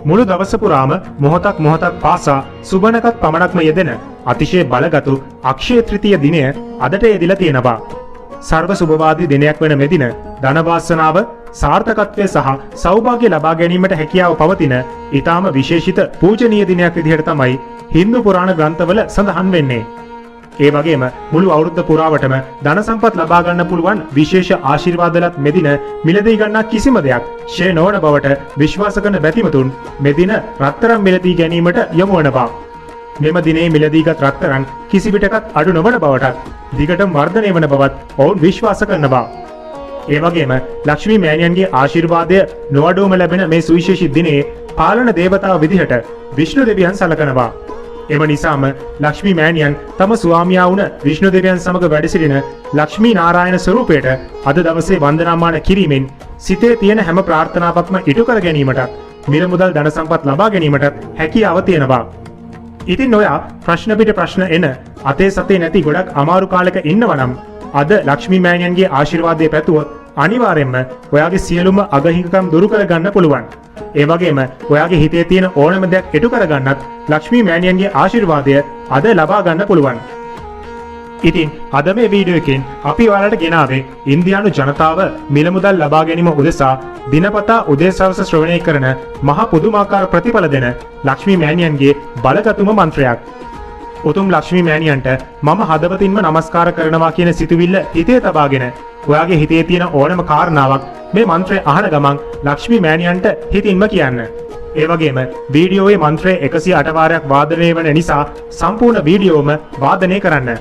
මුළු දවස පුරාම මොහොතක් පාසා සුබනකත් පමණක්ම යෙදෙන අතිශය බලගතු අක්ෂය තෘතීය දිනය අදට යෙදිලා තියෙනවා. සර්ව සුබවාදී දිනයක් වෙන මෙදින ධන වාසනාව සාර්ථකත්වය සහ සෞභාග්‍ය ලබා ගැනීමට හැකියාව පවතින ඊටාම විශේෂිත පූජනීය දිනයක් විදිහට තමයි හින්දු පුරාණ ග්‍රන්ථවල සඳහන් වෙන්නේ. ඒ වගේම මුළු අවුරුද්ද පුරාවටම ධන සම්පත් ලබා ගන්න පුළුවන් විශේෂ ආශිර්වාදලත් මෙදින මිලදී ගන්නා කිසිම දෙයක් ෂේ නොවන බවට විශ්වාස කරන බැතිමතුන් මෙදින රත්තරන් මිලදී ගැනීමට යොමු වෙනවා. මෙම දිනේ මිලදීගත් රත්තරන් කිසි විටකත් අඩු නොවන බවටත් දිගටම වර්ධනය වන බවත් ඔවුන් විශ්වාස කරනවා. ඒ වගේම ලක්ෂ්මී මෑණියන්ගේ ආශිර්වාදය නොඅඩුවම ලැබෙන මේ සුවිශේෂී දිනේ පාලන දේවතාව විදිහට විෂ්ණු දෙවියන් සලකනවා. එම නිසාම ලක්ෂ්මී මෑණියන් තම ස්වාමියා වුණ විෂ්ණු දෙවියන් සමග වැඩ සිටින ලක්ෂ්මී නාරායණ ස්වරූපයට අද දවසේ වන්දනාමාන කිරීමෙන් සිතේ තියෙන හැම ප්‍රාර්ථනාවක්ම ඉටු කර ගැනීමටත් මිල මුදල් ධන සම්පත් ලබා ගැනීමටත් හැකියාව තියෙනවා. ඉතින් ඔයා ප්‍රශ්න පිට ප්‍රශ්න එන අතේ සතේ නැති ගොඩක් අමාරු කාලයක ඉන්නවනම් අද ලක්ෂ්මී මෑණියන්ගේ ආශිර්වාදය පැතුවොත් අනිවාර්යෙන්ම ඔයාගේ සියලුම අගහිඟකම් දුරු කර ගන්න පුළුවන්. ඒ වගේම ඔයාගේ හිතේ තියෙන ඕනම දෙයක් ඉටු කර ගන්නත් ලක්ෂ්මී මෑණියන්ගේ ආශිර්වාදය අද ලබා ගන්න පුළුවන්. ඉතින් අද මේ වීඩියෝ එකෙන් අපි ඔයාලට ගෙනාවේ ඉන්දියානු ජනතාව මිල මුදල් ලබා ගැනීම උදෙසා දිනපතා උදේ සවස ශ්‍රවණය කරන මහ පුදුමාකාර ප්‍රතිඵල දෙන ලක්ෂ්මී මෑණියන්ගේ බලගතුම මන්ත්‍රයක්. උතුම් ලක්ෂ්මී මෑණියන්ට මම හදවතින්ම නමස්කාර කරනවා කියන සිතුවිල්ල හිතේ තබාගෙන ඔයාගේ හිතේ තියෙන ඕනම කාරණාවක් මේ මන්ත්‍රය අහන ගමන් ලක්ෂ්මී මෑණියන්ට හිතින්ම කියන්න. ඒ වගේම වීඩියෝවේ මන්ත්‍රය 108 වාරයක් වාදනය වන නිසා සම්පූර්ණ වීඩියෝම වාදනය කරන්න.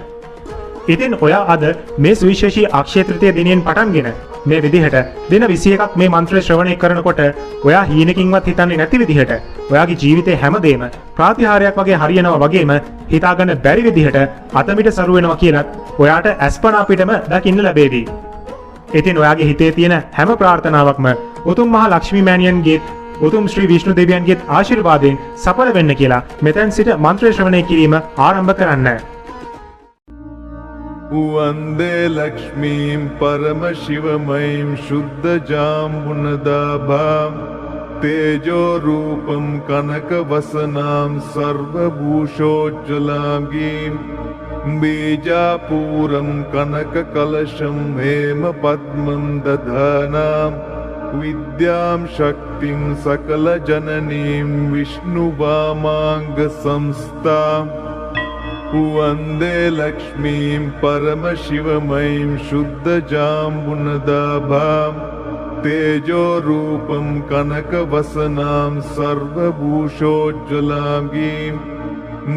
ඉතින් ඔයා අද මේ සුවිශේෂී අක්ෂය තෘතීය දිනෙන් පටන්ගෙන මේ විදිහට දින 21ක් මේ මන්ත්‍රය ශ්‍රවණය කරනකොට ඔයා හීනකින්වත් හිතන්නේ නැති විදිහට ඔයාගේ ජීවිතේ හැමදේම ප්‍රාතිහාර්යයක් වගේ හරියනවා වගේම හිතාගන්න බැරි විදිහට අතමිට සරු වෙනවා කියලත් ඔයාට අස්පනා පිටම දකින්න ලැබේවි. ඉතින් ඔයාගේ හිතේ තියෙන හැම ප්‍රාර්ථනාවක්ම උතුම් මහ ලක්ෂ්මී මෑණියන්ගේ උතුම් ශ්‍රී විෂ්ණු දෙවියන්ගේ ආශිර්වාදයෙන් සඵල වෙන්න කියලා මෙතෙන් සිට මන්ත්‍රය ශ්‍රවණය කිරීම ආරම්භ කරන්න. वन्दे लक्ष्मीं परमशिवमयीं शुद्धजाम्बुनदाभां तेजोरूपं कनकवसनां सर्वभूषोज्ज्वलाङ्गीं बीजापूरं कनककलशं हेमपद्मं दधानां विद्यां शक्तिं सकलजननीं विष्णुवामाङ्गसंस्थाम् वन्दे लक्ष्मीं परमशिवमयीं शुद्धजाम्बुनदाभां तेजोरूपं कनकवसनां सर्वभूषोज्ज्वलाङ्गीं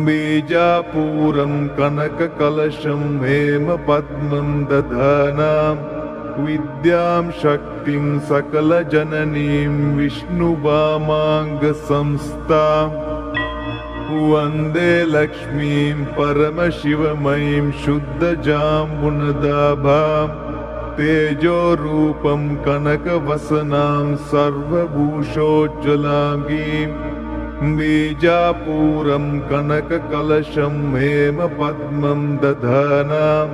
बीजापूरं कनककलशं हेमपद्मं दधानां विद्यां शक्तिं सकलजननीं विष्णुवामाङ्गसंस्थाम् वन्दे लक्ष्मीं परमशिवमयीं शुद्धजाम्बुनदाभां तेजोरूपं कनकवसनां सर्वभूषोज्ज्वलाङ्गीं बीजापूरं कनककलशं हेमपद्मं दधानां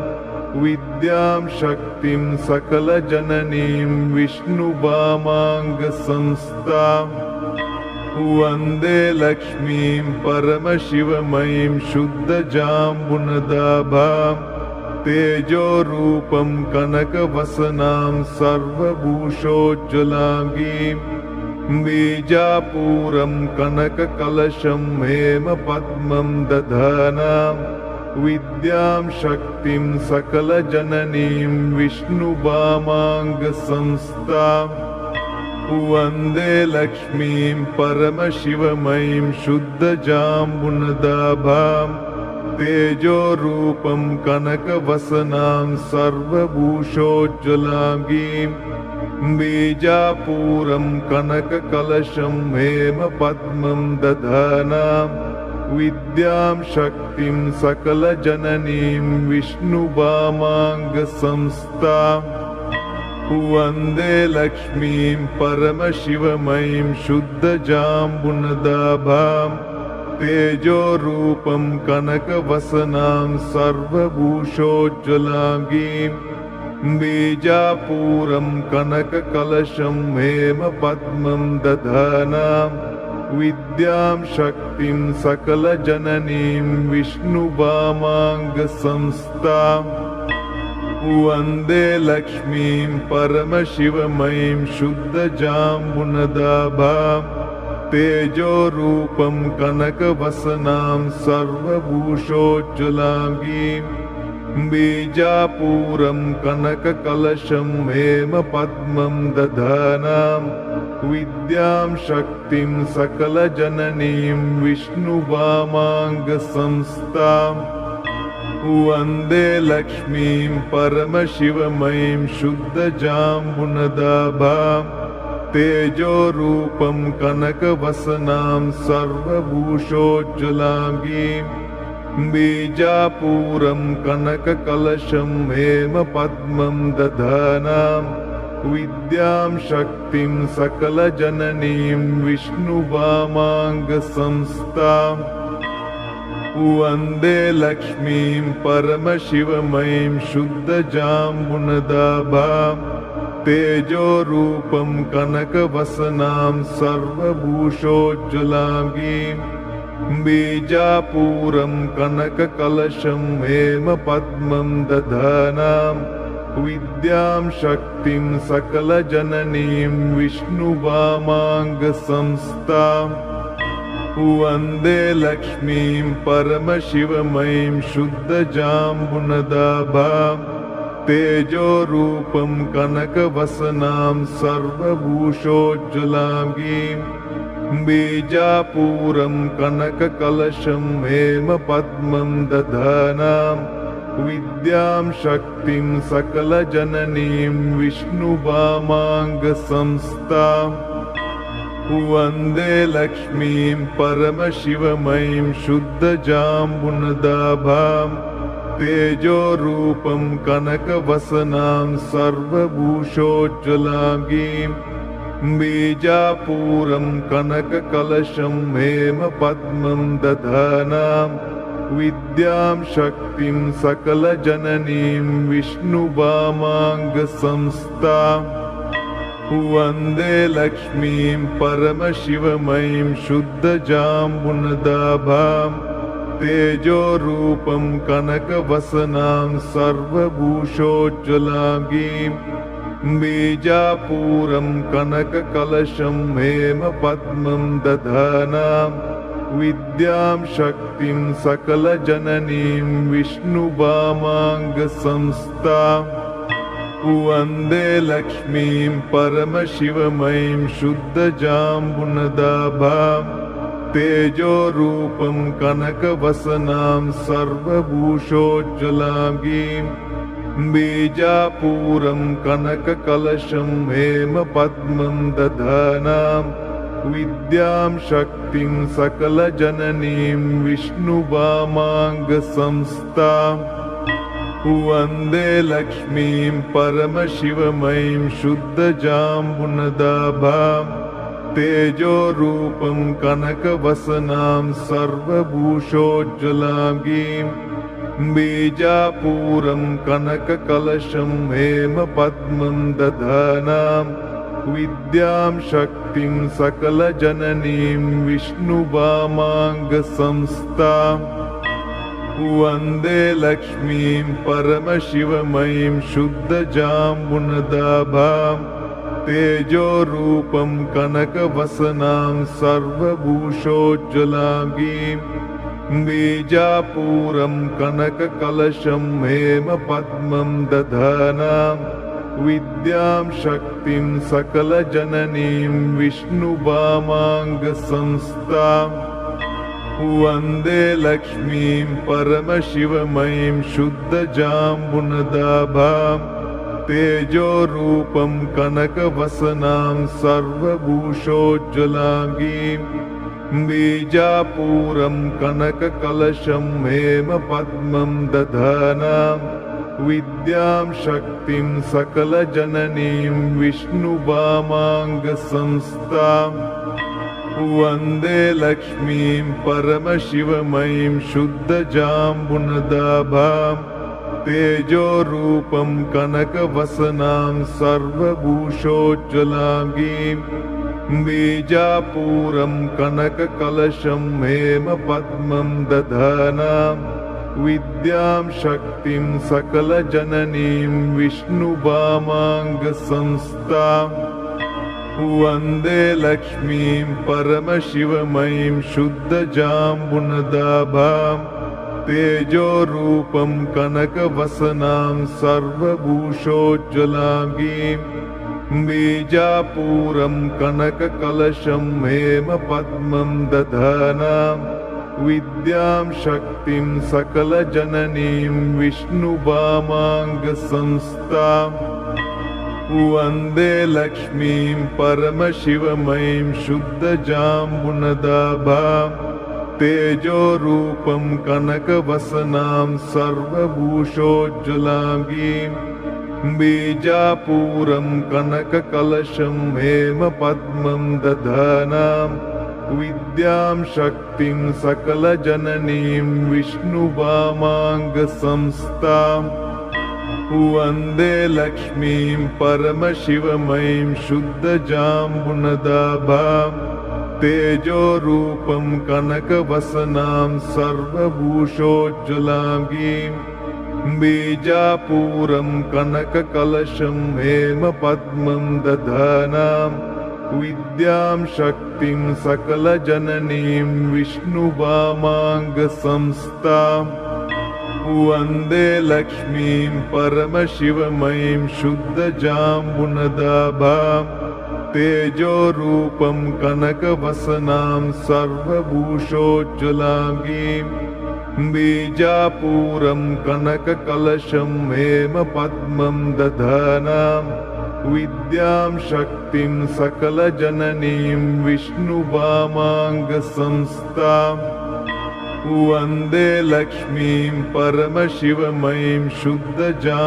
विद्यां शक्तिं सकलजननीं विष्णुवामाङ्गसंस्थाम् वन्दे लक्ष्मीं परमशिवमयीं शुद्धजाम्बुनदाभां तेजोरूपं कनकवसनां सर्वभूषोज्ज्वलाङ्गीं बीजापूरं कनककलशं हेमपद्मं दधानां विद्यां शक्तिं सकलजननीं विष्णुवामाङ्गसंस्थाम् वन्दे लक्ष्मीं परमशिवमयीं शुद्धजाम्बुनदाभां तेजोरूपं कनकवसनां सर्वभूषोज्ज्वलाङ्गीं बीजापूरं कनककलशं हेमपद्मं दधानां विद्यां शक्तिं सकलजननीं विष्णुवामाङ्गसंस्थाम् वन्दे लक्ष्मीं परमशिवमयीं शुद्धजाम्बुनदाभां तेजोरूपं कनकवसनां सर्वभूषोज्ज्वलाङ्गीं बीजापूरं कनककलशं हेमपद्मं दधानां विद्यां शक्तिं सकलजननीं विष्णुवामाङ्गसंस्थां वन्दे लक्ष्मीं परमशिवमयीं शुद्धजाम्बुनदाभां तेजोरूपं कनकवसनां सर्वभूषोज्ज्वलाङ्गीं बीजापूरं कनककलशं हेमपद्मं दधानां विद्यां शक्तिं सकलजननीं विष्णुवामाङ्गसंस्थां वन्दे लक्ष्मीं परमशिवमयीं शुद्धजाम्बुनदाभां तेजोरूपं कनकवसनां सर्वभूषोज्ज्वलाङ्गीं बीजापूरं कनककलशं हेमपद्मं दधानां विद्यां शक्तिं सकलजननीं विष्णुवामाङ्गसंस्थां वन्दे लक्ष्मीं परमशिवमयीं शुद्धजाम्बुनदाभां तेजोरूपं कनकवसनां सर्वभूषोज्ज्वलाङ्गीं बीजापूरं कनककलशं हेमपद्मं दधानां विद्यां शक्तिं सकलजननीं विष्णुवामाङ्गसंस्थां वन्दे लक्ष्मीं परमशिवमयीं शुद्धजाम्बुनदाभां तेजोरूपं कनकवसनां सर्वभूषोज्ज्वलाङ्गीं बीजापूरं कनककलशं हेमपद्मं दधानां विद्यां शक्तिं सकलजननीं विष्णुवामाङ्गसंस्थां वन्दे लक्ष्मीं परमशिवमयीं शुद्धजाम्बुनदाभां तेजोरूपं कनकवसनां सर्वभूषोज्ज्वलाङ्गीं बीजापूरं कनककलशं हेमपद्मं दधानां विद्यां शक्तिं सकलजननीं विष्णुवामाङ्गसंस्थां वन्दे लक्ष्मीं परमशिवमयीं शुद्धजाम्बुनदाभां तेजोरूपं कनकवसनां सर्वभूषोज्ज्वलाङ्गीं बीजापूरं कनककलशं हेमपद्मं दधानां विद्यां शक्तिं सकलजननीं विष्णुवामाङ्गसंस्थां वन्दे लक्ष्मीं परमशिवमयीं शुद्धजाम्बुनदाभां तेजोरूपं कनकवसनां सर्वभूषोज्ज्वलाङ्गीं बीजापूरं कनककलशं हेमपद्मं दधानां विद्यां शक्तिं सकलजननीं विष्णुवामाङ्गसंस्थां वन्दे लक्ष्मीं परमशिवमयीं शुद्धजाम्बुनदाभां तेजोरूपं कनकवसनां सर्वभूषोज्ज्वलाङ्गीं बीजापूरं कनककलशं हेमपद्मं दधानां विद्यां शक्तिं सकलजननीं विष्णुवामाङ्गसंस्थां वन्दे लक्ष्मीं परमशिवमयीं शुद्धजाम्बुनदाभां तेजोरूपं कनकवसनां सर्वभूषोज्ज्वलाङ्गीं बीजापूरं कनककलशं हेमपद्मं दधानां विद्यां शक्तिं सकलजननीं विष्णुवामाङ्गसंस्थां वन्दे लक्ष्मीं परमशिवमयीं शुद्धजाम्बुनदाभां तेजोरूपं कनकवसनां सर्वभूषोज्ज्वलाङ्गीं बीजापूरं कनककलशं हेमपद्मं दधानां विद्यां शक्तिं सकलजननीं विष्णुवामाङ्गसंस्थां वन्दे लक्ष्मीं परमशिवमयीं शुद्धजाम्बुनदाभां तेजोरूपं कनकवसनां सर्वभूषोज्ज्वलाङ्गीं बीजापूरं कनककलशं हेमपद्मं दधानां विद्यां शक्तिं सकलजननीं विष्णुवामाङ्गसंस्थाम् वन्दे लक्ष्मीं परमशिवमयीं शुद्धजाम्बुनदाभां तेजोरूपं कनकवसनां सर्वभूषोज्ज्वलाङ्गीं बीजापूरं कनककलशं हेमपद्मं दधानां विद्यां शक्तिं सकलजननीं विष्णुवामाङ्गसंस्थाम् वन्दे लक्ष्मीं परमशिवमयीं शुद्धजाम्बुनदाभां तेजोरूपं कनकवसनां सर्वभूषोज्ज्वलाङ्गीं बीजापूरं कनककलशं हेमपद्मं दधानां विद्यां शक्तिं सकलजननीं विष्णुवामाङ्गसंस्थाम् वन्दे लक्ष्मीं परमशिवमयीं शुद्धजाम्बुनदाभां तेजोरूपं कनकवसनां सर्वभूषोज्ज्वलाङ्गीं बीजापूरं कनककलशं हेमपद्मं दधानां विद्यां शक्तिं सकलजननीं विष्णुवामाङ्गसंस्थाम् वन्दे लक्ष्मीं परमशिवमयीं शुद्धजाम्बुनदाभां तेजोरूपं कनकवसनां सर्वभूषोज्ज्वलाङ्गीं बीजापूरं कनककलशं हेमपद्मं दधानां विद्यां शक्तिं सकलजननीं विष्णुवामाङ्गसंस्थाम् वन्दे लक्ष्मीं परमशिवमयीं शुद्धजाम्बुनदाभां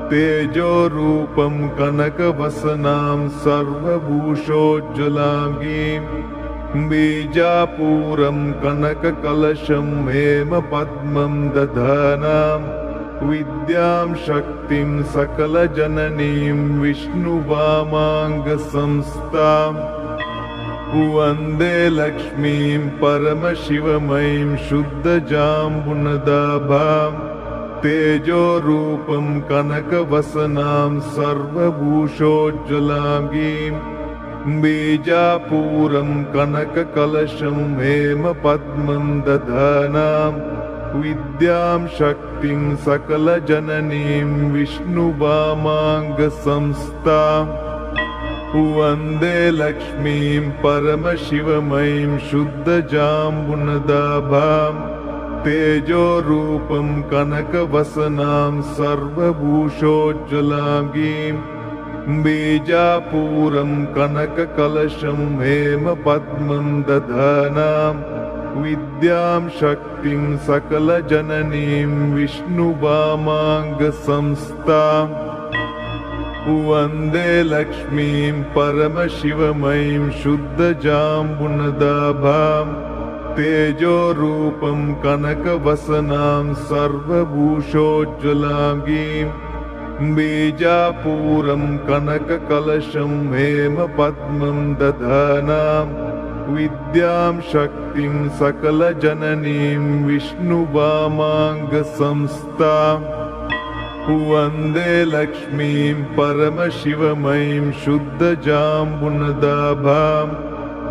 तेजोरूपं कनकवसनां सर्वभूषोज्ज्वलाङ्गीं बीजापूरं कनककलशं हेमपद्मं दधानां विद्यां शक्तिं सकलजननीं विष्णुवामाङ्गसंस्थाम् वन्दे लक्ष्मीं परमशिवमयीं शुद्धजाम्बुनदाभां तेजोरूपं कनकवसनां सर्वभूषोज्ज्वलाङ्गीं बीजापूरं कनककलशं हेमपद्मं दधानां विद्यां शक्तिं सकलजननीं विष्णुवामाङ्गसंस्थाम् वन्दे लक्ष्मीं परमशिवमयीं शुद्धजाम्बुनदाभां तेजोरूपं कनकवसनां सर्वभूषोज्ज्वलाङ्गीं बीजापूरं कनककलशं हेमपद्मं दधानां विद्यां शक्तिं सकलजननीं विष्णुवामाङ्गसंस्थाम् वन्दे लक्ष्मीं परमशिवमयीं शुद्धजाम्बुनदाभां तेजोरूपं कनकवसनां सर्वभूषोज्ज्वलाङ्गीं बीजापूरं कनककलशं हेमपद्मं दधानां विद्यां शक्तिं सकलजननीं विष्णुवामाङ्गसंस्थाम् वन्दे लक्ष्मीं परमशिवमयीं शुद्धजाम्बुनदाभां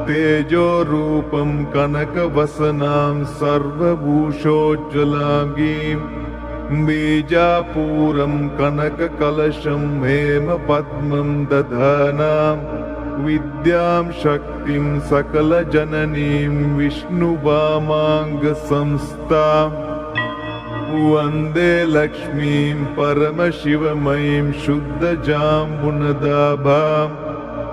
तेजोरूपं कनकवसनां सर्वभूषोज्ज्वलाङ्गीं बीजापूरं कनककलशं हेमपद्मं दधानां विद्यां शक्तिं सकलजननीं विष्णुवामाङ्गसंस्थाम् वन्दे लक्ष्मीं परमशिवमयीं शुद्धजाम्बुनदाभां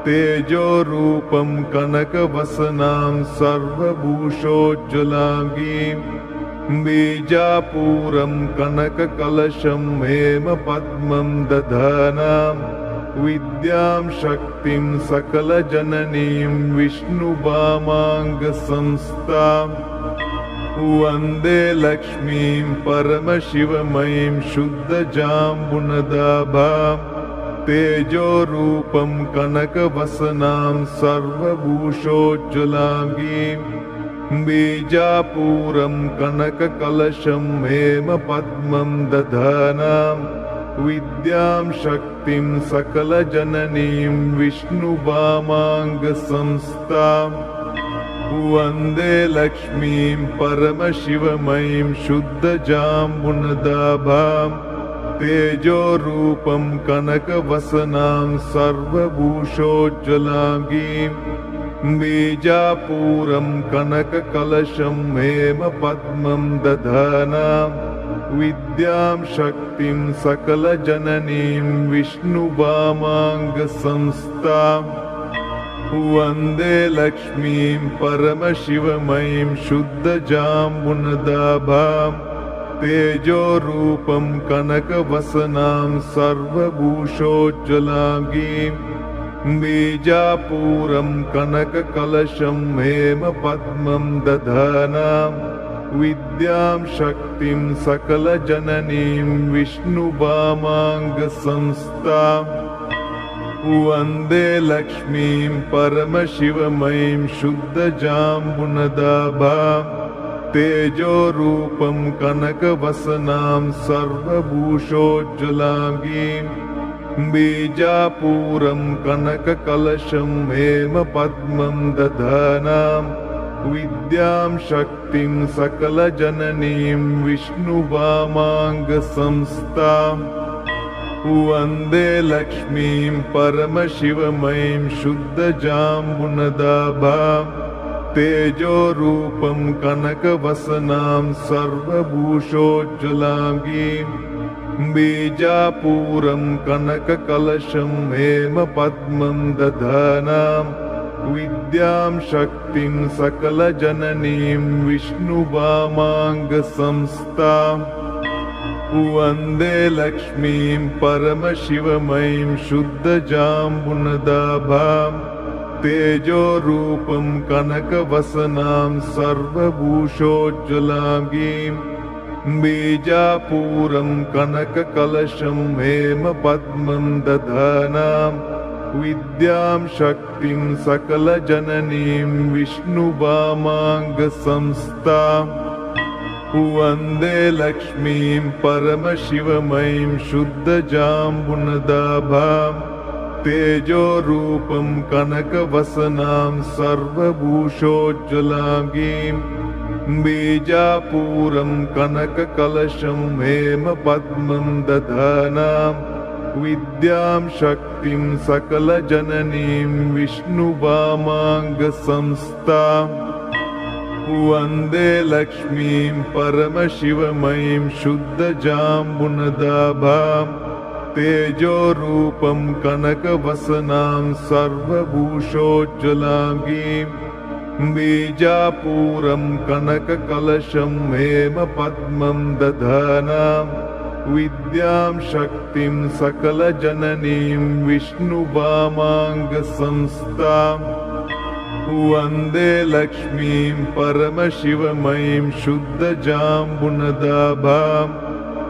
तेजोरूपं कनकवसनां सर्वभूषोज्ज्वलाङ्गीं बीजापूरं कनककलशं हेमपद्मं दधानां विद्यां शक्तिं सकलजननीं विष्णुवामाङ्गसंस्थाम् वन्दे लक्ष्मीं परमशिवमयीं शुद्धजाम्बुनदाभां तेजोरूपं कनकवसनां सर्वभूषोज्ज्वलाङ्गीं बीजापूरं कनककलशं हेमपद्मं दधानां विद्यां शक्तिं सकलजननीं विष्णुवामाङ्गसंस्थाम् वन्दे लक्ष्मीं परमशिवमयीं शुद्धजाम्बुनदाभां तेजोरूपं कनकवसनां सर्वभूषोज्ज्वलाङ्गीं बीजापूरं कनककलशं हेमपद्मं दधानां विद्यां शक्तिं सकलजननीं विष्णुवामाङ्गसंस्थाम् वन्दे लक्ष्मीं परमशिवमयीं शुद्धजाम्बुनदाभां तेजोरूपं कनकवसनां सर्वभूषोज्ज्वलाङ्गीं बीजापूरं कनककलशं हेमपद्मं दधानां विद्यां शक्तिं सकलजननीं विष्णुवामाङ्गसंस्थाम् वन्दे लक्ष्मीं परमशिवमयीं शुद्धजाम्बुनदाभां तेजोरूपं कनकवसनां सर्वभूषोज्ज्वलाङ्गीं बीजापूरं कनककलशं हेमपद्मं दधानां विद्यां शक्तिं सकलजननीं विष्णुवामाङ्गसंस्थाम् वन्दे लक्ष्मीं परमशिवमयीं शुद्धजाम्बुनदाभां तेजोरूपं कनकवसनां सर्वभूषोज्ज्वलाङ्गीं बीजापूरं कनककलशं हेमपद्मं दधानां विद्यां शक्तिं सकलजननीं विष्णुवामाङ्गसंस्थाम् वन्दे लक्ष्मीं परमशिवमयीं शुद्धजाम्बुनदाभां तेजोरूपं कनकवसनां सर्वभूषोज्ज्वलाङ्गीं बीजापूरं कनककलशं हेमपद्मं दधानां विद्यां शक्तिं सकलजननीं विष्णुवामाङ्गसंस्थाम् वन्दे लक्ष्मीं परमशिवमयीं शुद्धजाम्बुनदाभां तेजोरूपं कनकवसनां सर्वभूषोज्ज्वलाङ्गीं बीजापूरं कनककलशं हेमपद्मं दधानां विद्यां शक्तिं सकलजननीं विष्णुवामाङ्गसंस्थाम् वन्दे लक्ष्मीं परमशिवमयीं शुद्धजाम्बुनदाभां तेजोरूपं कनकवसनां सर्वभूषोज्ज्वलाङ्गीं बीजापूरं कनककलशं हेमपद्मं दधानां विद्यां शक्तिं सकलजननीं विष्णुवामाङ्गसंस्थाम् वन्दे लक्ष्मीं परमशिवमयीं शुद्धजाम्बुनदाभां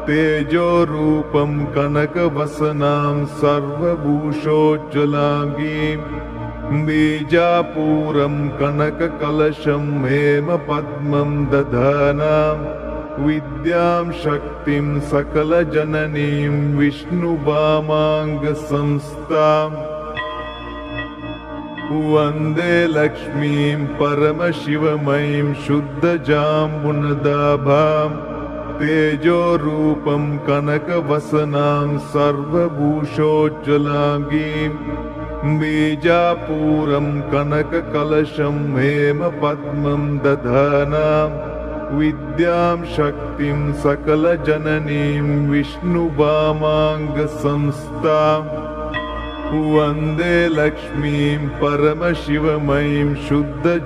तेजोरूपं कनकवसनां सर्वभूषोज्ज्वलाङ्गीं बीजापूरं कनककलशं हेमपद्मं दधानां विद्यां शक्तिं सकलजननीं विष्णुवामाङ्गसंस्थाम् वन्दे लक्ष्मीं परमशिवमयीं शुद्धजाम्बुनदाभां तेजोरूपं कनकवसनां सर्वभूषोज्ज्वलाङ्गीं बीजापूरं कनककलशं हेमपद्मं दधानां विद्यां शक्तिं सकलजननीं विष्णुवामाङ्गसंस्थाम् वन्दे लक्ष्मीं परमशिवमयीं शुद्धजाम्बुनदाभां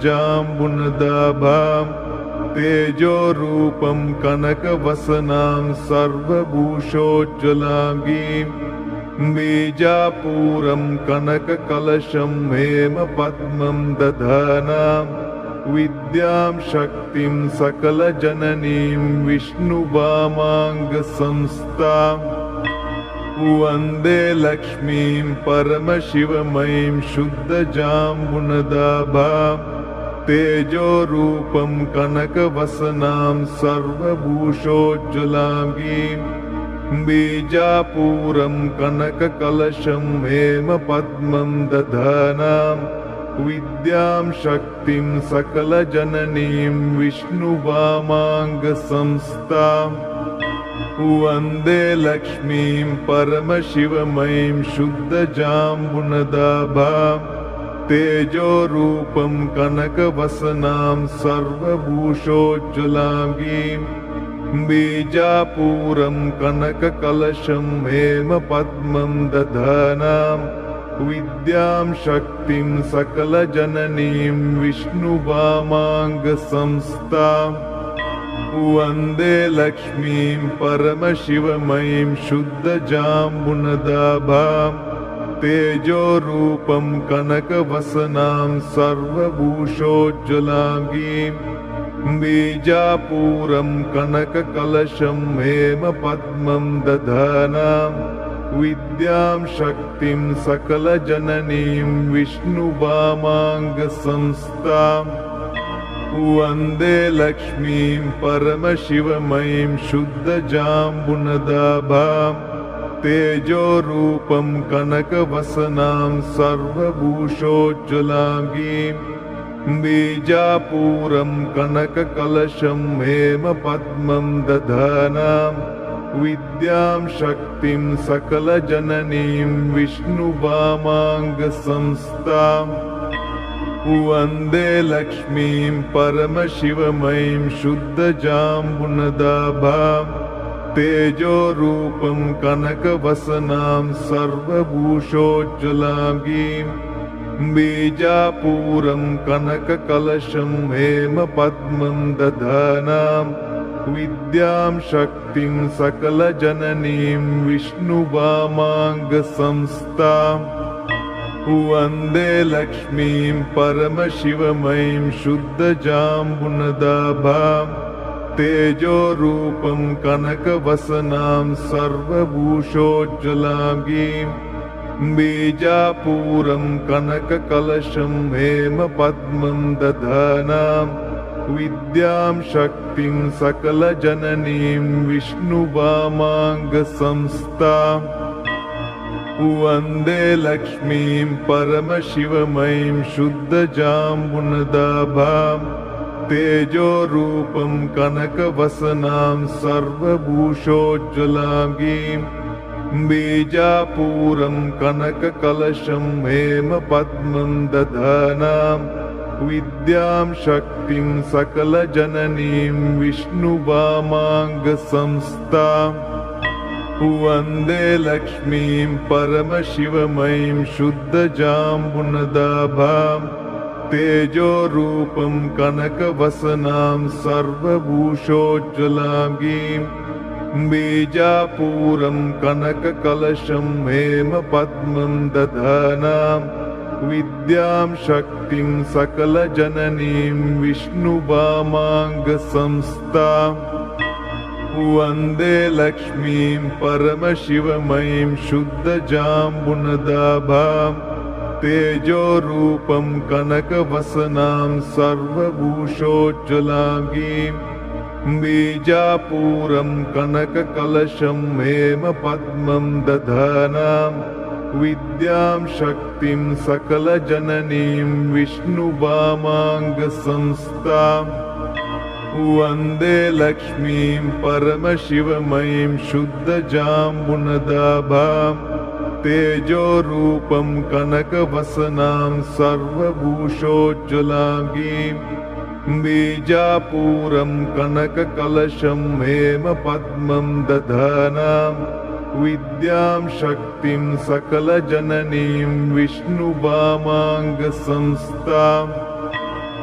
तेजोरूपं कनकवसनां सर्वभूषोज्ज्वलाङ्गीं बीजापूरं कनककलशं हेमपद्मं दधानां विद्यां शक्तिं सकलजननीं विष्णुवामाङ्गसंस्थाम् वन्दे लक्ष्मीं परमशिवमयीं शुद्धजाम्बुनदाभां तेजोरूपं कनकवसनां सर्वभूषोज्ज्वलाङ्गीं बीजापूरं कनककलशं हेमपद्मं दधानां विद्यां शक्तिं सकलजननीं विष्णुवामाङ्गसंस्थाम् वन्दे लक्ष्मीं परमशिवमयीं शुद्धजाम्बुनदाभां तेजोरूपं कनकवसनां सर्वभूषोज्ज्वलाङ्गीं बीजापूरं कनककलशं हेमपद्मं दधानां विद्यां शक्तिं सकलजननीं विष्णुवामाङ्गसंस्थाम् वन्दे लक्ष्मीं परमशिवमयीं शुद्धजाम्बुनदाभां तेजोरूपं कनकवसनां सर्वभूषोज्ज्वलाङ्गीं बीजापूरं कनककलशं हेमपद्मं दधानां विद्यां शक्तिं सकलजननीं विष्णुवामाङ्गसंस्थाम् वन्दे लक्ष्मीं परमशिवमयीं शुद्धजाम्बुनदाभां तेजोरूपं कनकवसनां सर्वभूषोज्ज्वलाङ्गीं बीजापूरं कनककलशं हेमपद्मं दधानां विद्यां शक्तिं सकलजननीं विष्णुवामाङ्गसंस्थाम् वन्दे लक्ष्मीं परमशिवमयीं शुद्धजाम्बुनदाभां तेजोरूपं कनकवसनां सर्वभूषोज्ज्वलाङ्गीं बीजापूरं कनककलशं हेमपद्मं दधानां विद्यां शक्तिं सकलजननीं विष्णुवामाङ्गसंस्थाम् वन्दे लक्ष्मीं परमशिवमयीं शुद्धजाम्बुनदाभां तेजोरूपं कनकवसनां सर्वभूषोज्ज्वलाङ्गीं बीजापूरं कनककलशं हेमपद्मं दधानां विद्यां शक्तिं सकलजननीं विष्णुवामाङ्गसंस्थाम् वन्दे लक्ष्मीं परमशिवमयीं शुद्धजाम्बुनदाभां तेजोरूपं कनकवसनां सर्वभूषोज्ज्वलाङ्गीं बीजापूरं कनककलशं हेमपद्मं दधानां विद्यां शक्तिं सकलजननीं विष्णुवामाङ्गसंस्थाम् वन्दे लक्ष्मीं परमशिवमयीं शुद्धजाम्बुनदाभां तेजोरूपं कनकवसनां सर्वभूषोज्ज्वलाङ्गीं बीजापूरं कनककलशं हेमपद्मं दधानां विद्यां शक्तिं सकलजननीं विष्णुवामाङ्गसंस्थाम् वन्दे लक्ष्मीं परमशिवमयीं शुद्धजाम्बुनदाभां तेजोरूपं कनकवसनां सर्वभूषोज्ज्वलाङ्गीं बीजापूरं कनककलशं हेमपद्मं दधानां विद्यां शक्तिं सकलजननीं विष्णुवामाङ्गसंस्थाम् वन्दे लक्ष्मीं परमशिवमयीं शुद्धजाम्बुनदाभां तेजोरूपं कनकवसनां सर्वभूषोज्ज्वलाङ्गीं बीजापूरं कनककलशं हेमपद्मं दधानां विद्यां शक्तिं सकलजननीं विष्णुवामाङ्गसंस्थाम्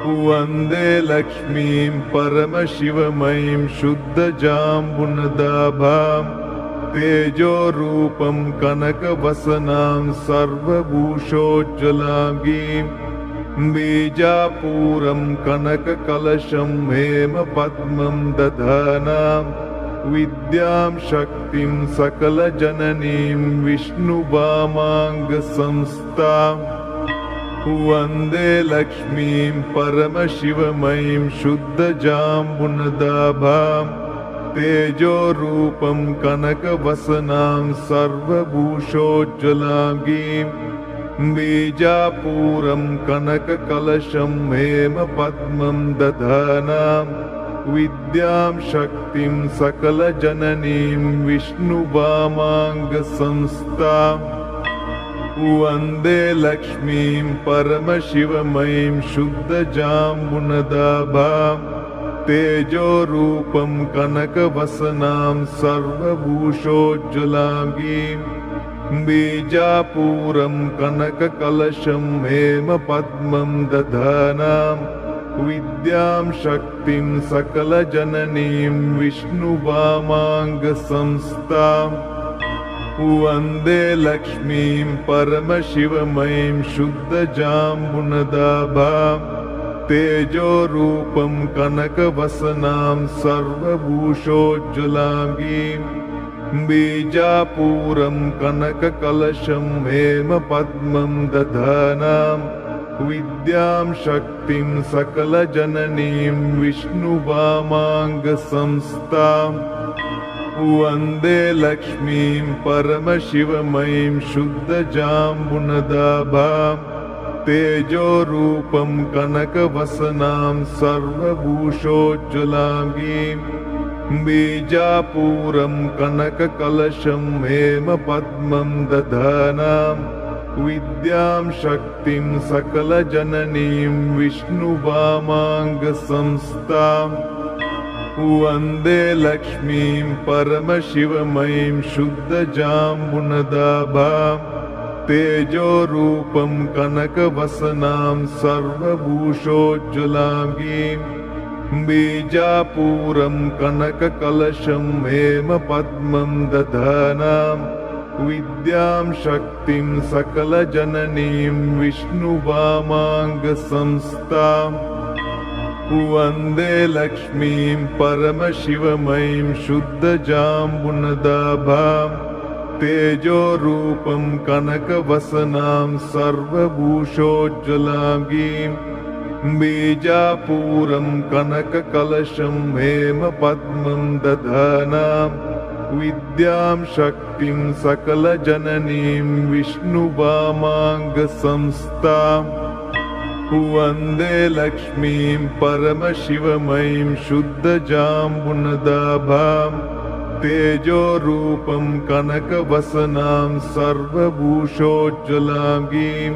वन्दे लक्ष्मीं परमशिवमयीं शुद्धजाम्बुनदाभां तेजोरूपं कनकवसनां सर्वभूषोज्ज्वलाङ्गीं बीजापूरं कनककलशं हेमपद्मं दधानां विद्यां शक्तिं सकलजननीं विष्णुवामाङ्गसंस्थां वन्दे लक्ष्मीं परमशिवमयीं शुद्धजाम्बुनदाभां तेजोरूपं कनकवसनां सर्वभूषोज्ज्वलाङ्गीं बीजापूरं कनककलशं हेमपद्मं दधानां विद्यां शक्तिं सकलजननीं विष्णुवामाङ्गसंस्थां वन्दे लक्ष्मीं परमशिवमयीं शुद्धजाम्बुनदाभां तेजोरूपं कनकवसनां सर्वभूषोज्ज्वलाङ्गीं बीजापूरं कनककलशं हेमपद्मं दधानां विद्यां शक्तिं सकलजननीं विष्णुवामाङ्गसंस्थां वन्दे लक्ष्मीं परमशिवमयीं शुद्धजाम्बुनदाभां तेजोरूपं कनकवसनां सर्वभूषोज्ज्वलाङ्गीं बीजापूरं कनककलशं हेमपद्मं दधानां विद्यां शक्तिं सकलजननीं विष्णुवामाङ्गसंस्थां वन्दे लक्ष्मीं परमशिवमयीं शुद्धजाम्बुनदाभां तेजोरूपं कनकवसनां सर्वभूषोज्ज्वलाङ्गीं बीजापूरं कनककलशं हेमपद्मं दधानां विद्यां शक्तिं सकलजननीं विष्णुवामाङ्गसंस्थां वन्दे लक्ष्मीं परमशिवमयीं शुद्धजाम्बुनदाभां तेजोरूपं कनकवसनां सर्वभूषोज्ज्वलाङ्गीं बीजापूरं कनककलशं हेमपद्मं दधानां विद्यां शक्तिं सकलजननीं विष्णुवामाङ्गसंस्थां वन्दे लक्ष्मीं परमशिवमयीं शुद्धजाम्बुनदाभां तेजोरूपं कनकवसनां सर्वभूषोज्ज्वलाङ्गीं बीजापूरं कनककलशं हेमपद्मं दधानां विद्यां शक्तिं सकलजननीं विष्णुवामाङ्गसंस्थां वन्दे लक्ष्मीं परमशिवमयीं शुद्धजाम्बुनदाभां तेजोरूपं कनकवसनां सर्वभूषोज्ज्वलाङ्गीं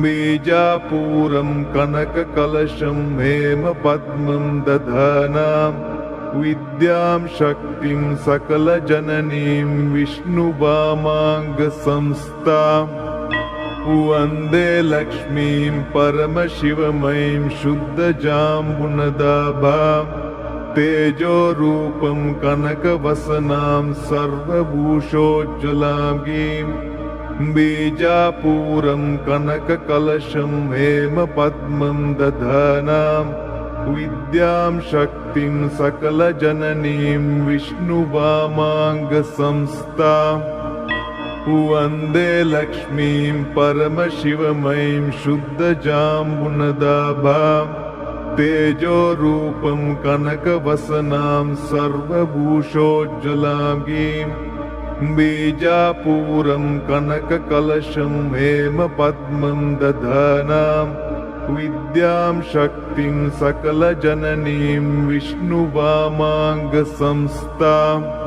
बीजापूरं कनककलशं हेमपद्मं दधानां विद्यां शक्तिं सकलजननीं विष्णुवामाङ्गसंस्थां वन्दे लक्ष्मीं परमशिवमयीं शुद्धजाम्बुनदाभां तेजोरूपं कनकवसनां सर्वभूषोज्ज्वलाङ्गीं बीजापूरं कनककलशं हेमपद्मं दधानां विद्यां शक्तिं सकलजननीं विष्णुवामाङ्गसंस्थां वन्दे लक्ष्मीं परमशिवमयीं शुद्धजाम्बुनदाभां तेजोरूपं कनकवसनां सर्वभूषोज्ज्वलाङ्गीं बीजापूरं कनककलशं हेमपद्मं दधानां विद्यां शक्तिं सकलजननीं विष्णुवामाङ्गसंस्थां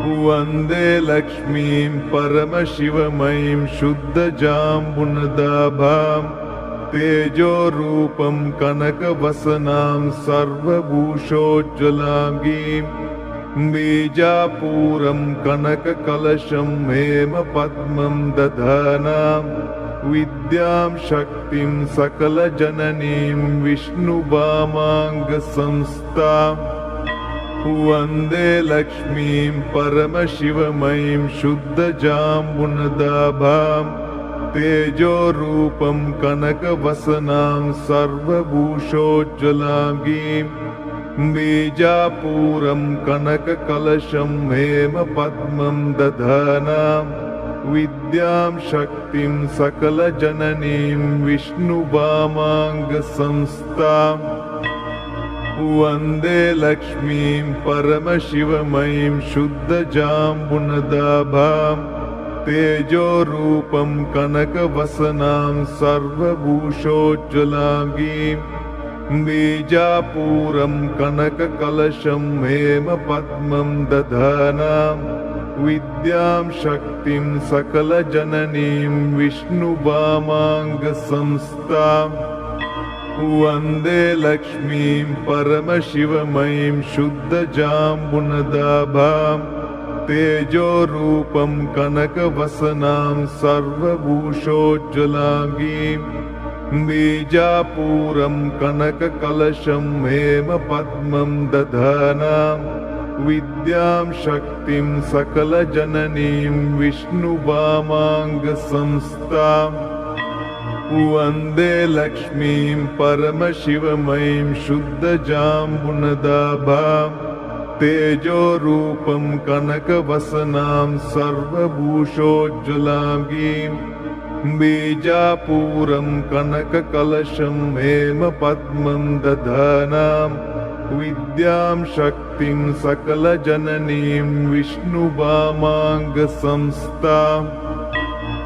वन्दे लक्ष्मीं परमशिवमयीं शुद्धजाम्बुनदाभां तेजोरूपं कनकवसनां सर्वभूषोज्ज्वलाङ्गीं बीजापूरं कनककलशं हेमपद्मं दधानां विद्यां शक्तिं सकलजननीं विष्णुवामाङ्गसंस्थां वन्दे लक्ष्मीं परमशिवमयीं शुद्धजाम्बुनदाभां तेजोरूपं कनकवसनां सर्वभूषोज्ज्वलाङ्गीं बीजापूरं कनककलशं हेमपद्मं दधानां विद्यां शक्तिं सकलजननीं विष्णुवामाङ्गसंस्थाम् वन्दे लक्ष्मीं परमशिवमयीं शुद्धजाम्बुनदाभां तेजोरूपं कनकवसनां सर्वभूषोज्ज्वलाङ्गीं बीजापूरं कनककलशं हेमपद्मं दधानां विद्यां शक्तिं सकलजननीं विष्णुवामाङ्गसंस्थाम् वन्दे लक्ष्मीं परमशिवमयीं शुद्धजाम्बुनदाभां तेजोरूपं कनकवसनां सर्वभूषोज्ज्वलाङ्गीं बीजापूरं कनककलशं हेमपद्मं दधानां विद्यां शक्तिं सकलजननीं विष्णुवामाङ्गसंस्थाम् वन्दे लक्ष्मीं परमशिवमयीं शुद्धजाम्बुनदाभां तेजोरूपं कनकवसनां सर्वभूषोज्ज्वलाङ्गीं बीजापूरं कनककलशं हेमपद्मं दधानां विद्यां शक्तिं सकलजननीं विष्णुवामाङ्गसंस्थाम्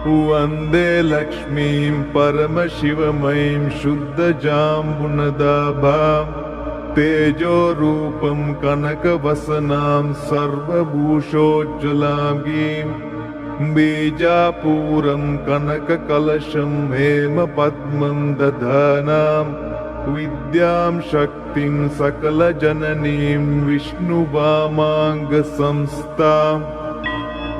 वन्दे लक्ष्मीं परमशिवमयीं शुद्धजाम्बुनदाभां तेजोरूपं कनकवसनां सर्वभूषोज्ज्वलाङ्गीं बीजापूरं कनककलशं हेमपद्मं दधानां विद्यां शक्तिं सकलजननीं विष्णुवामाङ्गसंस्थाम्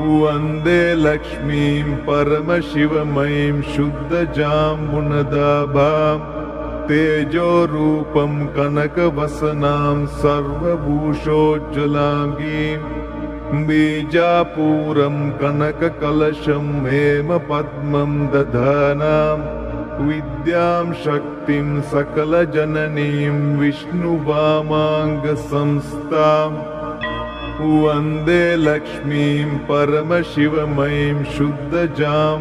वन्दे लक्ष्मीं परमशिवमयीं शुद्धजाम्बुनदाभां तेजोरूपं कनकवसनां सर्वभूषोज्ज्वलाङ्गीं बीजापूरं कनककलशं हेमपद्मं दधानां विद्यां शक्तिं सकलजननीं विष्णुवामाङ्गसंस्थाम् वन्दे लक्ष्मीं परमशिवमयीं शुद्धजाम्बुनदाभां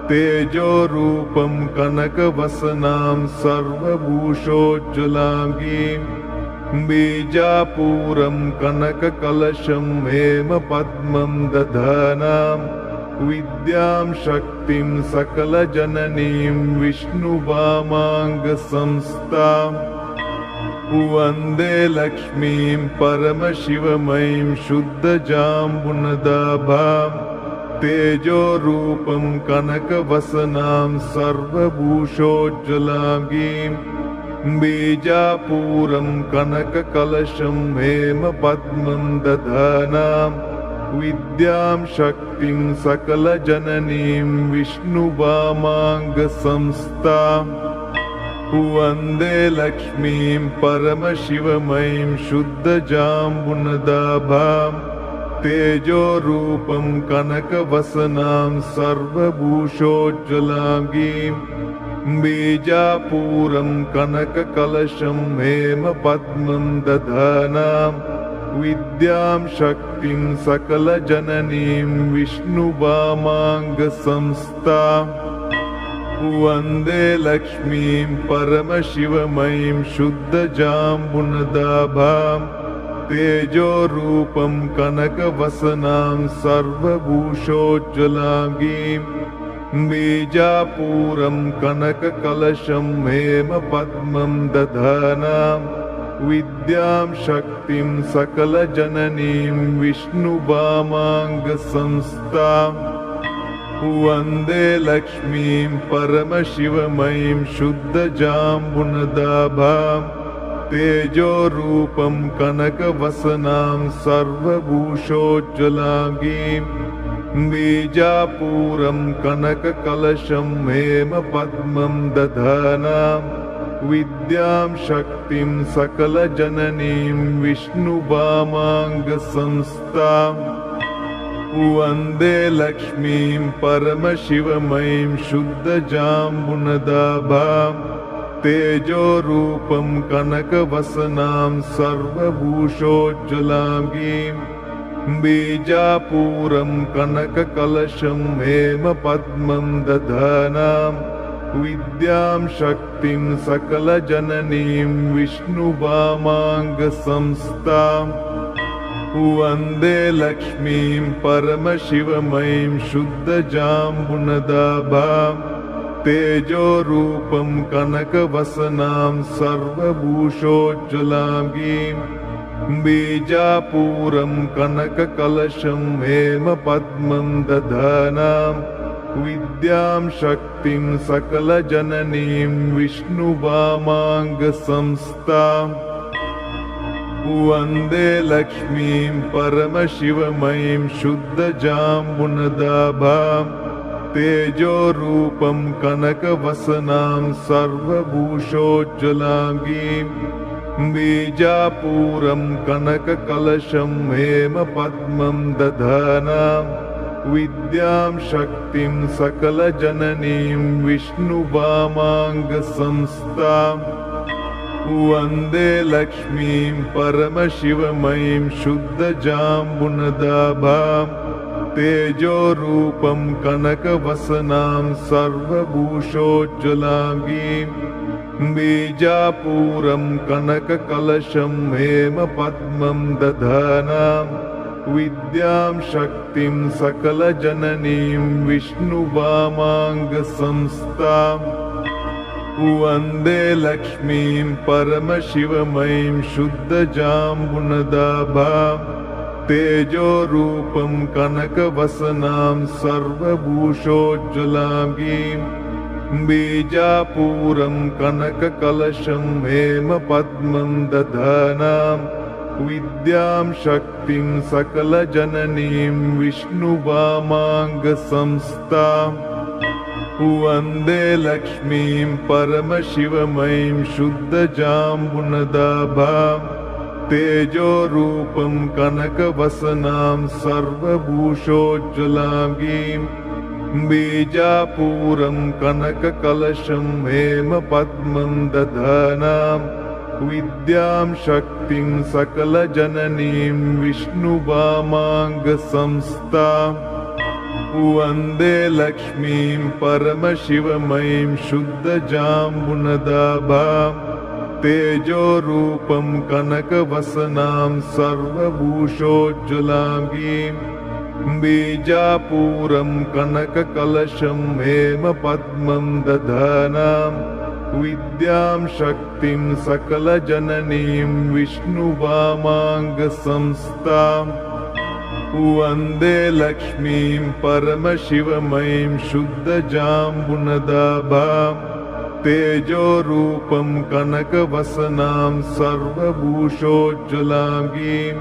तेजोरूपं कनकवसनां सर्वभूषोज्ज्वलाङ्गीं बीजापूरं कनककलशं हेमपद्मं दधानां विद्यां शक्तिं सकलजननीं विष्णुवामाङ्गसंस्थाम् वन्दे लक्ष्मीं परमशिवमयीं शुद्धजाम्बुनदाभां तेजोरूपं कनकवसनां सर्वभूषोज्ज्वलाङ्गीं बीजापूरं कनककलशं हेमपद्मं दधानां विद्यां शक्तिं सकलजननीं विष्णुवामाङ्गसंस्थाम् वन्दे लक्ष्मीं परमशिवमयीं शुद्धजाम्बुनदाभां तेजोरूपं कनकवसनां सर्वभूषोज्ज्वलाङ्गीं बीजापूरं कनककलशं हेमपद्मं दधानां विद्यां शक्तिं सकलजननीं विष्णुवामाङ्गसंस्थाम् वन्दे लक्ष्मीं परमशिवमयीं शुद्धजाम्बुनदाभां तेजोरूपं कनकवसनां सर्वभूषोज्ज्वलाङ्गीं बीजापूरं कनककलशं हेमपद्मं दधानां विद्यां शक्तिं सकलजननीं विष्णुवामाङ्गसंस्थाम् वन्दे लक्ष्मीं परमशिवमयीं शुद्धजाम्बुनदाभां तेजोरूपं कनकवसनां सर्वभूषोज्ज्वलाङ्गीं बीजापूरं कनककलशं हेमपद्मं दधानां विद्यां शक्तिं सकलजननीं विष्णुवामाङ्गसंस्थाम् वन्दे लक्ष्मीं परमशिवमयीं शुद्धजाम्बुनदाभां तेजोरूपं कनकवसनां सर्वभूषोज्ज्वलाङ्गीं बीजापूरं कनककलशं हेमपद्मं दधानां विद्यां शक्तिं सकलजननीं विष्णुवामाङ्गसंस्थाम् वन्दे लक्ष्मीं परमशिवमयीं शुद्धजाम्बुनदाभां तेजोरूपं कनकवसनां सर्वभूषोज्ज्वलाङ्गीं बीजापूरं कनककलशं हेमपद्मं दधानां विद्यां शक्तिं सकलजननीं विष्णुवामाङ्गसंस्थाम् वन्दे लक्ष्मीं परमशिवमयीं शुद्धजाम्बुनदाभां तेजोरूपं कनकवसनां सर्वभूषोज्ज्वलाङ्गीं बीजापूरं कनककलशं हेमपद्मं दधानां विद्यां शक्तिं सकलजननीं विष्णुवामाङ्गसंस्थाम् वन्दे लक्ष्मीं परमशिवमयीं शुद्धजाम्बुनदाभां तेजोरूपं कनकवसनां सर्वभूषोज्ज्वलाङ्गीं बीजापूरं कनककलशं हेमपद्मं दधानां विद्यां शक्तिं सकलजननीं विष्णुवामाङ्गसंस्थाम् वन्दे लक्ष्मीं परमशिवमयीं शुद्धजाम्बुनदाभां तेजोरूपं कनकवसनां सर्वभूषोज्ज्वलाङ्गीं बीजापूरं कनककलशं हेमपद्मं दधानां विद्यां शक्तिं सकलजननीं विष्णुवामाङ्गसंस्थाम् वन्दे लक्ष्मीं परमशिवमयीं शुद्धजाम्बुनदाभां तेजोरूपं कनकवसनां सर्वभूषोज्ज्वलाङ्गीं बीजापूरं कनककलशं हेमपद्मं दधानां विद्यां शक्तिं सकलजननीं विष्णुवामाङ्गसंस्थाम् वन्दे लक्ष्मीं परमशिवमयीं शुद्धजाम्बुनदाभां तेजोरूपं कनकवसनां सर्वभूषोज्ज्वलाङ्गीं बीजापूरं कनककलशं हेमपद्मं दधानां विद्यां शक्तिं सकलजननीं विष्णुवामाङ्गसंस्थाम् वन्दे लक्ष्मीं परमशिवमयीं शुद्धजाम्बुनदाभां तेजोरूपं कनकवसनां सर्वभूषोज्ज्वलाङ्गीं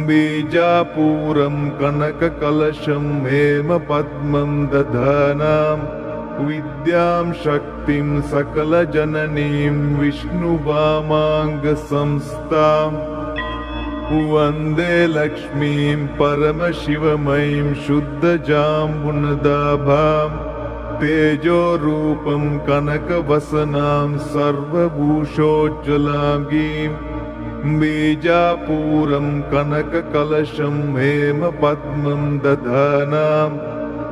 बीजापूरं कनककलशं हेमपद्मं दधानां विद्यां शक्तिं सकलजननीं विष्णुवामाङ्गसंस्थाम् वन्दे लक्ष्मीं परमशिवमयीं शुद्धजाम्बुनदाभां तेजोरूपं कनकवसनां सर्वभूषोज्ज्वलाङ्गीं बीजापूरं कनककलशं हेमपद्मं दधानां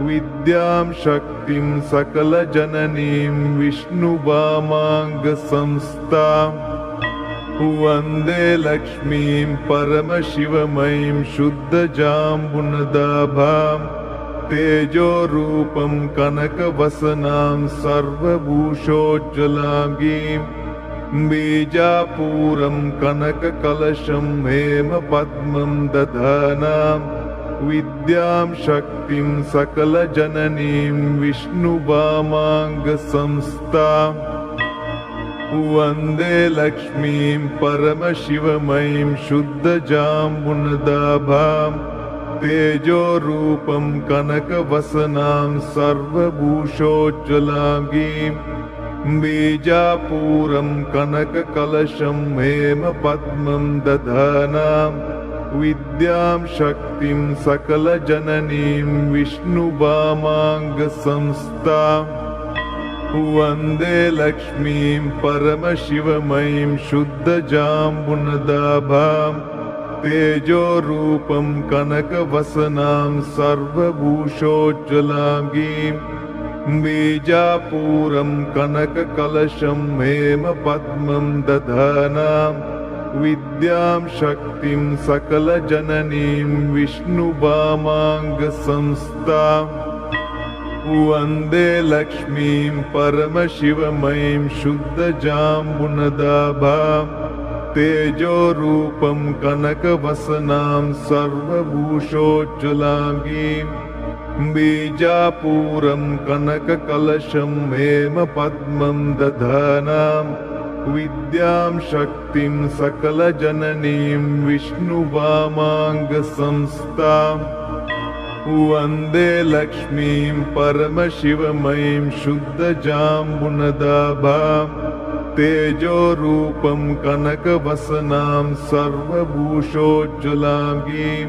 विद्यां शक्तिं सकलजननीं विष्णुवामाङ्गसंस्थाम् वन्दे लक्ष्मीं परमशिवमयीं शुद्धजाम्बुनदाभां तेजोरूपं कनकवसनां सर्वभूषोज्ज्वलाङ्गीं बीजापूरं कनककलशं हेमपद्मं दधानां विद्यां शक्तिं सकलजननीं विष्णुवामाङ्गसंस्थाम् वन्दे लक्ष्मीं परमशिवमयीं शुद्धजाम्बुनदाभां तेजोरूपं कनकवसनां सर्वभूषोज्ज्वलाङ्गीं बीजापूरं कनककलशं हेमपद्मं दधानां विद्यां शक्तिं सकलजननीं विष्णुवामाङ्गसंस्थाम् वन्दे लक्ष्मीं परमशिवमयीं शुद्धजाम्बुनदाभां तेजोरूपं कनकवसनां सर्वभूषोज्ज्वलाङ्गीं बीजापूरं कनककलशं हेमपद्मं दधानां विद्यां शक्तिं सकलजननीं विष्णुवामाङ्गसंस्थाम् वन्दे लक्ष्मीं परमशिवमयीं शुद्धजाम्बुनदाभां तेजोरूपं कनकवसनां सर्वभूषोज्ज्वलाङ्गीं बीजापूरं कनककलशं हेमपद्मं दधानां विद्यां शक्तिं सकलजननीं विष्णुवामाङ्गसंस्थाम् वन्दे लक्ष्मीं परमशिवमयीं शुद्धजाम्बुनदाभां तेजोरूपं कनकवसनां सर्वभूषोज्ज्वलाङ्गीं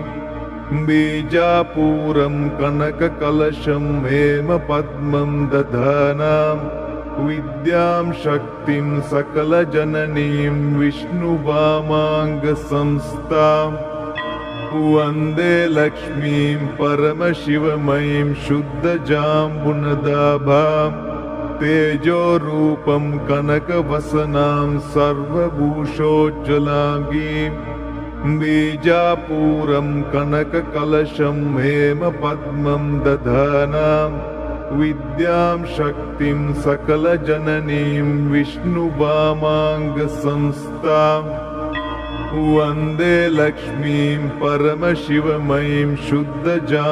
बीजापूरं कनककलशं हेमपद्मं दधानां विद्यां शक्तिं सकलजननीं विष्णुवामाङ्गसंस्थाम् वन्दे लक्ष्मीं परमशिवमयीं शुद्धजाम्बुनदाभां तेजोरूपं कनकवसनां सर्वभूषोज्ज्वलाङ्गीं बीजापूरं कनककलशं हेमपद्मं दधानां विद्यां शक्तिं सकलजननीं विष्णुवामाङ्गसंस्थाम् वन्दे लक्ष्मीं परमशिवमयीं शुद्धजाम्बुनदाभां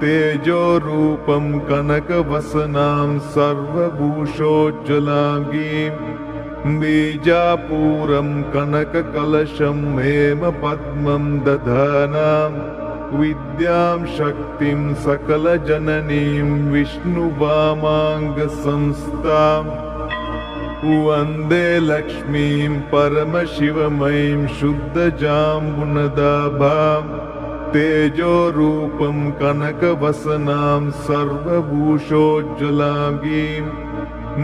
तेजोरूपं कनकवसनां सर्वभूषोज्ज्वलाङ्गीं बीजापूरं कनककलशं हेमपद्मं दधानां विद्यां शक्तिं सकलजननीं विष्णुवामाङ्गसंस्थाम् वन्दे लक्ष्मीं परमशिवमयीं शुद्धजाम्बुनदाभां तेजोरूपं कनकवसनां सर्वभूषोज्ज्वलाङ्गीं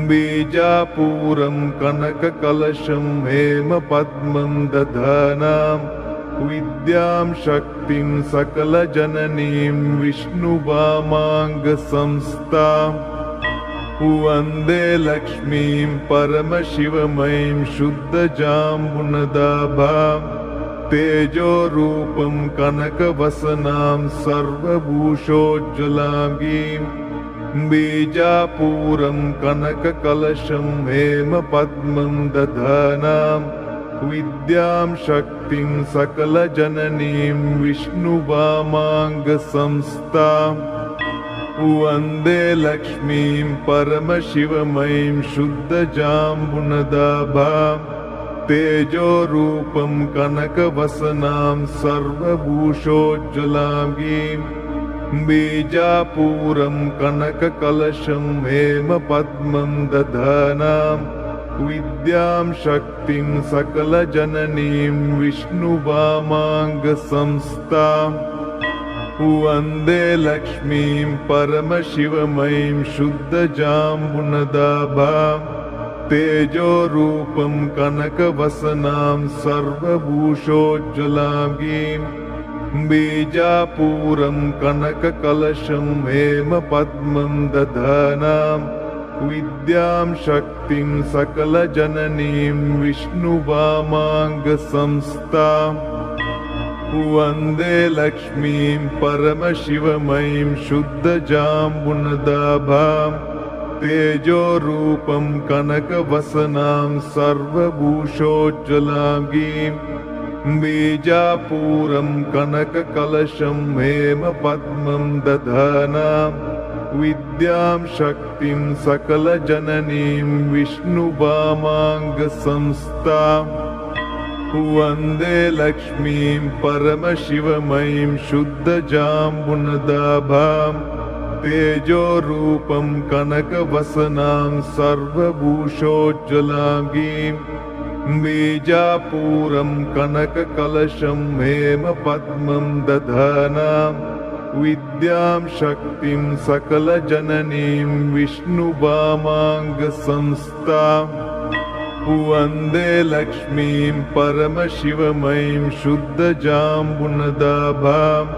बीजापूरं कनककलशं हेमपद्मं दधानां विद्यां शक्तिं सकलजननीं विष्णुवामाङ्गसंस्थाम् वन्दे लक्ष्मीं परमशिवमयीं शुद्धजाम्बुनदाभां तेजोरूपं कनकवसनां सर्वभूषोज्ज्वलाङ्गीं बीजापूरं कनककलशं हेमपद्मं दधानां विद्यां शक्तिं सकलजननीं विष्णुवामाङ्गसंस्थाम् वन्दे लक्ष्मीं परमशिवमयीं शुद्धजाम्बुनदाभां तेजोरूपं कनकवसनां सर्वभूषोज्ज्वलाङ्गीं बीजापूरं कनककलशं हेमपद्मं दधानां विद्यां शक्तिं सकलजननीं विष्णुवामाङ्गसंस्थाम् वन्दे लक्ष्मीं परमशिवमयीं शुद्धजाम्बुनदाभां तेजोरूपं कनकवसनां सर्वभूषोज्ज्वलाङ्गीं बीजापूरं कनककलशं हेमपद्मं दधानां विद्यां शक्तिं सकलजननीं विष्णुवामाङ्गसंस्थाम् वन्दे लक्ष्मीं परमशिवमयीं शुद्धजाम्बुनदाभां तेजोरूपं कनकवसनां सर्वभूषोज्ज्वलाङ्गीं बीजापूरं कनककलशं हेमपद्मं दधानां विद्यां शक्तिं सकलजननीं विष्णुवामाङ्गसंस्थाम् वन्दे लक्ष्मीं परमशिवमयीं शुद्धजाम्बुनदाभां तेजोरूपं कनकवसनां सर्वभूषोज्ज्वलाङ्गीं बीजापूरं कनककलशं हेमपद्मं दधानां विद्यां शक्तिं सकलजननीं विष्णुवामाङ्गसंस्थाम् वन्दे लक्ष्मीं परमशिवमयीं शुद्धजाम्बुनदाभाम्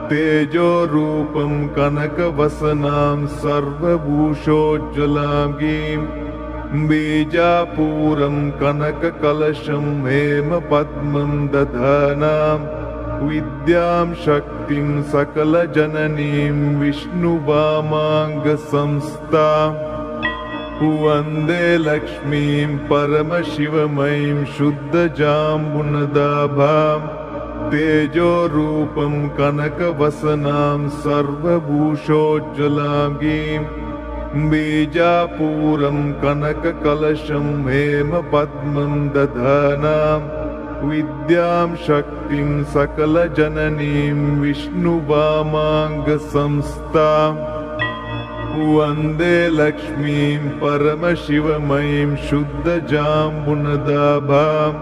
तेजोरूपं कनकवसनां सर्वभूषोज्ज्वलां गीं बीजापूरं कनककलशं हेमपद्मं दधानां विद्यां शक्तिं सकलजननीं विष्णुवामाङ्गसंस्थाम् वन्दे लक्ष्मीं परमशिवमयीं शुद्धजाम्बुनदाभाम् तेजोरूपं कनकवसनां सर्वभूषोज्ज्वलां गीं बीजापूरं कनककलशं हेमपद्मं दधानां विद्यां शक्तिं सकलजननीं विष्णुवामाङ्गसंस्थाम् वन्दे लक्ष्मीं परमशिवमयीं शुद्धजाम्बुनदाभाम्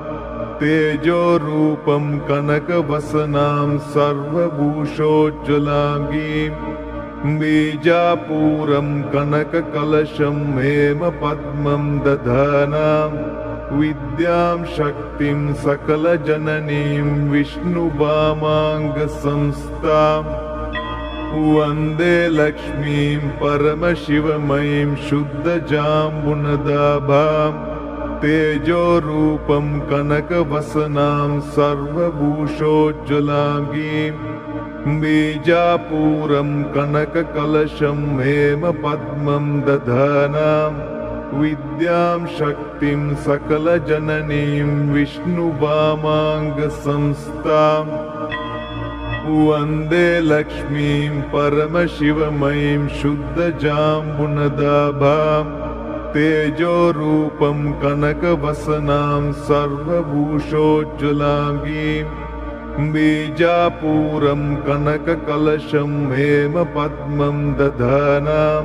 तेजोरूपं कनकवसनां सर्वभूषोज्ज्वलां गीं बीजापूरं कनककलशं हेमपद्मं दधानां विद्यां शक्तिं सकलजननीं विष्णुवामाङ्गसंस्थाम् वन्दे लक्ष्मीं परमशिवमयीं शुद्धजाम्बुनदाभाम् तेजोरूपं कनकवसनां सर्वभूषोज्ज्वलां गीं बीजापूरं कनककलशं हेमपद्मं दधानां विद्यां शक्तिं सकलजननीं विष्णुवामाङ्गसंस्थाम् वन्दे लक्ष्मीं परमशिवमयीं शुद्धजाम्बुनदाभाम् तेजोरूपं कनकवसनां सर्वभूषोज्ज्वलां गीं बीजापूरं कनककलशं हेमपद्मं दधानां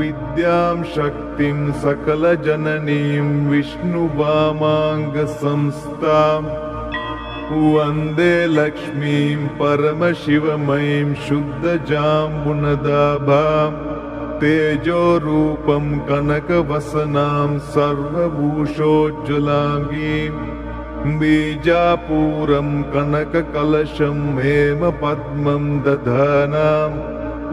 विद्यां शक्तिं सकलजननीं विष्णुवामाङ्गसंस्थाम् वन्दे लक्ष्मीं परमशिवमयीं शुद्धजाम्बुनदाभाम् तेजोरूपं कनकवसनां सर्वभूषोज्ज्वलां गीं बीजापूरं कनककलशं हेमपद्मं दधानां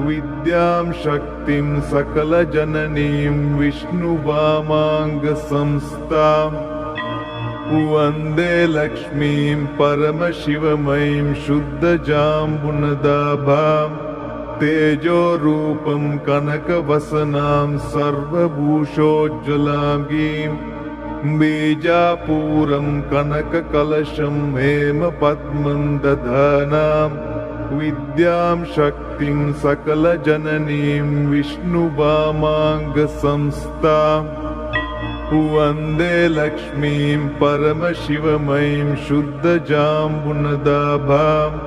विद्यां शक्तिं सकलजननीं विष्णुवामाङ्गसंस्थाम् वन्दे लक्ष्मीं परमशिवमयीं शुद्धजाम्बुनदाभाम् तेजोरूपं कनकवसनां सर्वभूषोज्ज्वलां गीं बीजापूरं कनककलशं हेमपद्मं दधानां विद्यां शक्तिं सकलजननीं विष्णुवामाङ्गसंस्थाम् वन्दे लक्ष्मीं परमशिवमयीं शुद्धजाम्बुनदाभाम्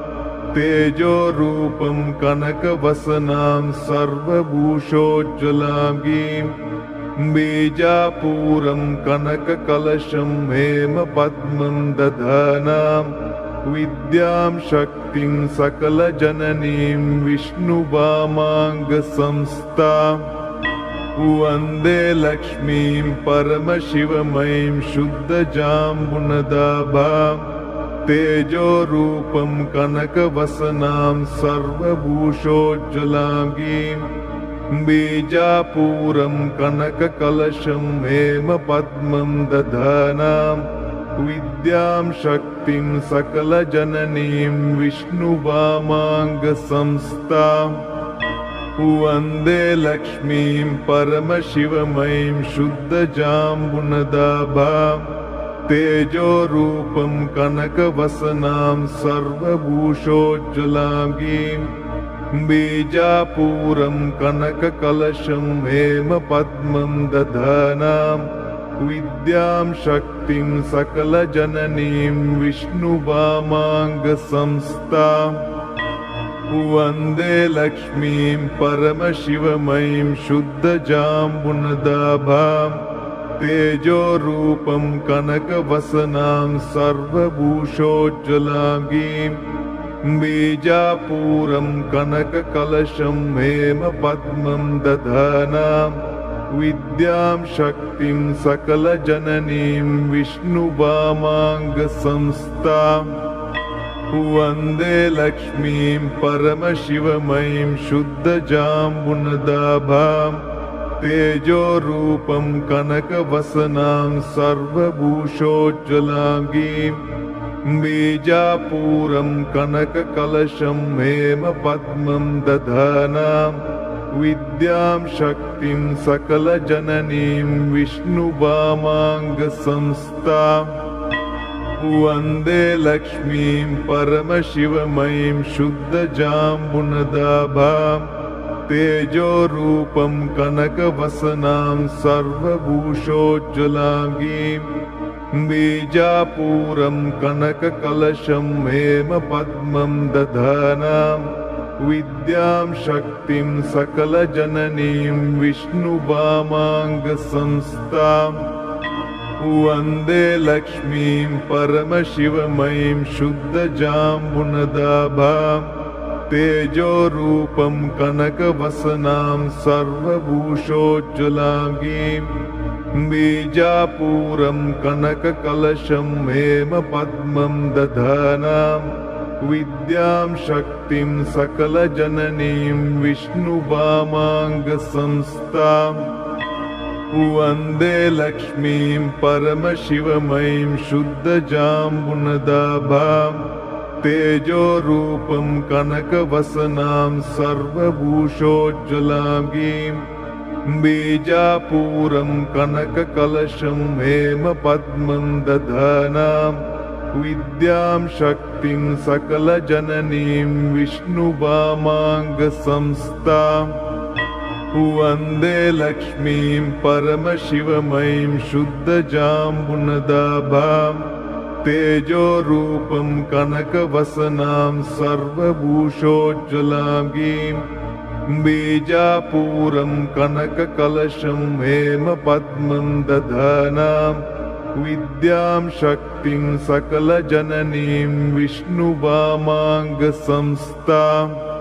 तेजोरूपं कनकवसनां सर्वभूषोज्ज्वलां गीं बीजापूरं कनककलशं हेमपद्मं दधानां विद्यां शक्तिं सकलजननीं विष्णुवामाङ्गसंस्थाम् वन्दे लक्ष्मीं परमशिवमयीं शुद्धजाम्बुनदाभाम् तेजोरूपं कनकवसनां सर्वभूषोज्ज्वलां गीं बीजापूरं कनककलशं हेमपद्मं दधानां विद्यां शक्तिं सकलजननीं विष्णुवामाङ्गसंस्थाम् वन्दे लक्ष्मीं परमशिवमयीं शुद्धजाम्बुनदाभाम् तेजोरूपं कनकवसनां सर्वभूषोज्ज्वलां गीं बीजापूरं कनककलशं हेमपद्मं दधानां विद्यां शक्तिं सकलजननीं विष्णुवामाङ्गसंस्थाम् वन्दे लक्ष्मीं परमशिवमयीं शुद्धजाम्बुनदाभाम् तेजोरूपं कनकवसनां सर्वभूषोज्ज्वलां गीं बीजापूरं कनककलशं हेमपद्मं दधानां विद्यां शक्तिं सकलजननीं विष्णुवामाङ्गसंस्थाम् वन्दे लक्ष्मीं परमशिवमयीं शुद्धजाम्बुनदाभां तेजोरूपं कनकवसनां सर्वभूषोज्ज्वलाङ्गीं बीजापूरं कनककलशं हेमपद्मं दधानां विद्यां शक्तिं सकलजननीं विष्णुवामाङ्गसंस्थाम् वन्दे लक्ष्मीं परमशिवमयीं शुद्धजाम्बुनदाभां तेजोरूपं कनकवसनां सर्वभूषोज्ज्वलाङ्गीं बीजापूरं कनककलशं हेमपद्मं दधानां विद्यां शक्तिं सकलजननीं विष्णुवामाङ्गसंस्थाम् वन्दे लक्ष्मीं परमशिवमयीं शुद्धजाम्बुनदाभां तेजोरूपं कनकवसनां सर्वभूषोज्ज्वलाङ्गीं बीजापूरं कनककलशं हेमपद्मं दधानां विद्यां शक्तिं सकलजननीं विष्णुवामाङ्गसंस्थाम् वन्दे लक्ष्मीं परमशिवमयीं शुद्धजाम्बुनदाभां तेजोरूपं कनकवसनां सर्वभूषोज्ज्वलाङ्गीं बीजापूरं कनककलशं हेमपद्मं दधानां विद्यां शक्तिं सकलजननीं विष्णुवामाङ्गसंस्थाम् वन्दे लक्ष्मीं परमशिवमयीं शुद्धजाम्बुनदाभां तेजोरूपं कनकवसनां सर्वभूषोज्ज्वलाङ्गीं बीजापूरं कनककलशं हेमपद्मं दधानां विद्यां शक्तिं सकलजननीं विष्णुवामाङ्गसंस्थाम्